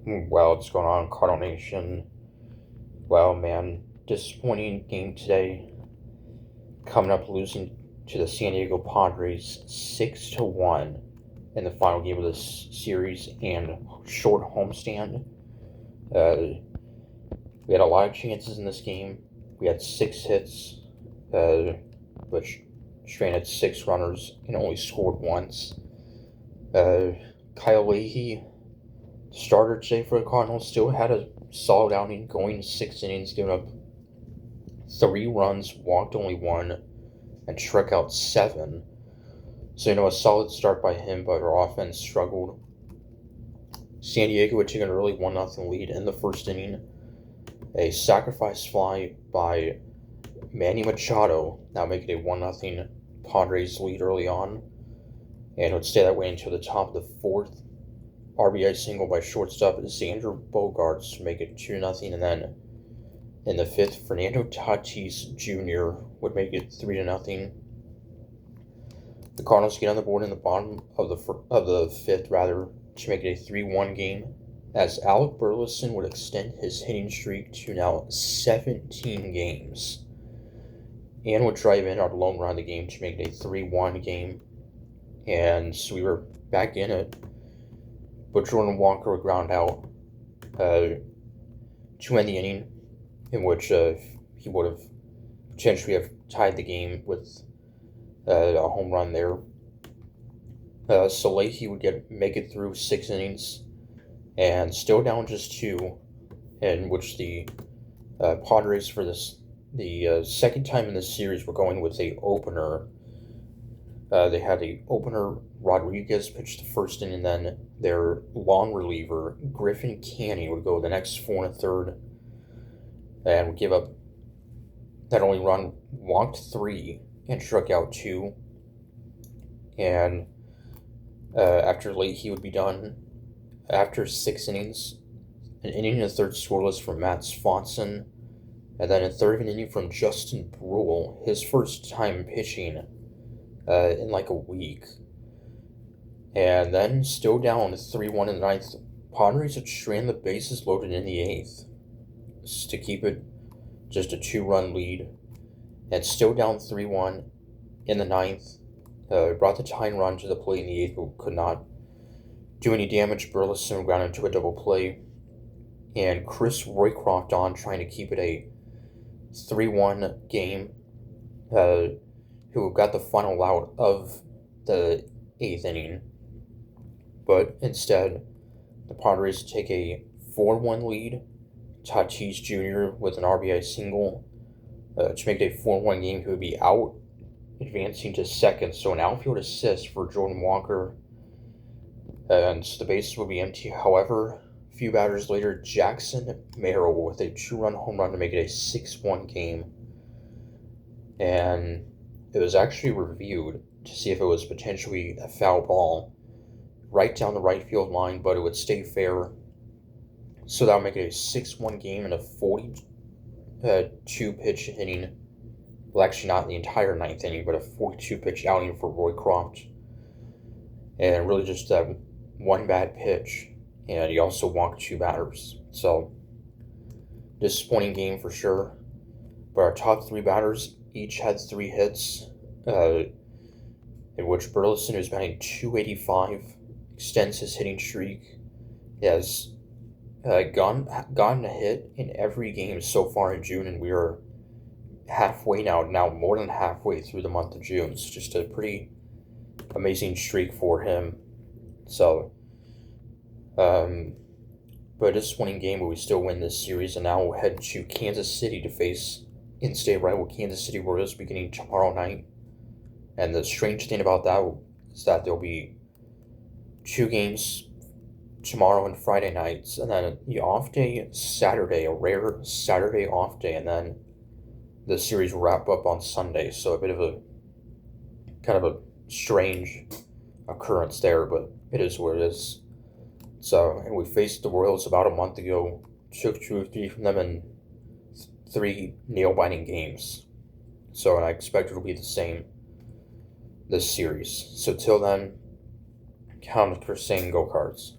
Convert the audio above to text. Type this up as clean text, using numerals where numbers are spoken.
Well, what's going on, Cardinal Nation? Well, man, disappointing game today. Coming up losing to the San Diego Padres 6-1 in the final game of this series and short homestand. Uh, we had a lot of chances in this game. We had 6 hits, which stranded 6 runners and only scored once. Uh, Kyle Leahy, starter today for the Cardinals, still had a solid outing, going 6 innings, giving up 3 runs, walked only one, and struck out 7. So, a solid start by him, but our offense struggled. San Diego had taken an early 1-0 lead in the first inning. A sacrifice fly by Manny Machado, now making a 1-0 Padres lead early on, and would stay that way until the top of the fourth. RBI single by shortstop Xander Bogaerts to make it 2-0, and then in the fifth, Fernando Tatis Jr. would make it 3-0. The Cardinals get on the board in the bottom of the fifth, to make it a 3-1 game, as Alec Burleson would extend his hitting streak to now 17 games, and would drive in our lone run of the game to make it a 3-1 game. And so we were back in it, but Jordan Walker would ground out to end the inning, in which he would have potentially have tied the game with a home run there. So Leahy would make it through 6 innings and still down just 2, in which the Padres for the second time in this series were going with a opener. They had a opener, Rodriguez, pitch the first inning, and then their long reliever, Griffin Canny, would go the next 4 1/3 and would give up that only run, walked 3 and struck out 2. And after Leahy would be done, after 6 innings, an inning and a third scoreless from Matt Swanson, and then a third of an inning from Justin Brule, his first time pitching in like a week. And then still down 3-1 in the ninth, Padres would strand the bases loaded in the eighth to keep it just a 2-run lead. And still down 3-1 in the ninth, brought the tying run to the plate in the eighth, but could not do any damage. Burleson ground into a double play, and Chris Roycroft on, trying to keep it a 3-1 game, who got the final out of the 8th inning. But instead, the Padres take a 4-1 lead. Tatis Jr. with an RBI single to make it a 4-1 game. He would be out, advancing to second. So an outfield assist for Jordan Walker, and the bases would be empty. However, a few batters later, Jackson Merrill with a 2-run home run to make it a 6-1 game. And it was actually reviewed to see if it was potentially a foul ball right down the right field line, but it would stay fair. So that would make it a 6-1 game in a 42-pitch inning. Well, actually not the entire 9th inning, but a 42-pitch outing for Roycroft. And really just that one bad pitch, and he also walked 2 batters. So, disappointing game for sure. But our top 3 batters each had 3 hits, in which Burleson, who's batting .285, extends his hitting streak. He has gotten a hit in every game so far in June, and we are halfway now more than halfway through the month of June. It's just a pretty amazing streak for him. So, but a disappointing game, but we still win this series, and now we'll head to Kansas City to face in-state rival Kansas City Royals beginning tomorrow night. And the strange thing about that is that there'll be 2 games tomorrow and Friday nights, and then the off day Saturday, a rare Saturday off day, and then the series will wrap up on Sunday. So a bit of a kind of a strange occurrence there, but it is what it is. So, and we faced the Royals about a month ago, took 2 or 3 from them in 3 nail-biting games. So, and I expect it'll be the same this series. So till then, count for saying go Cards.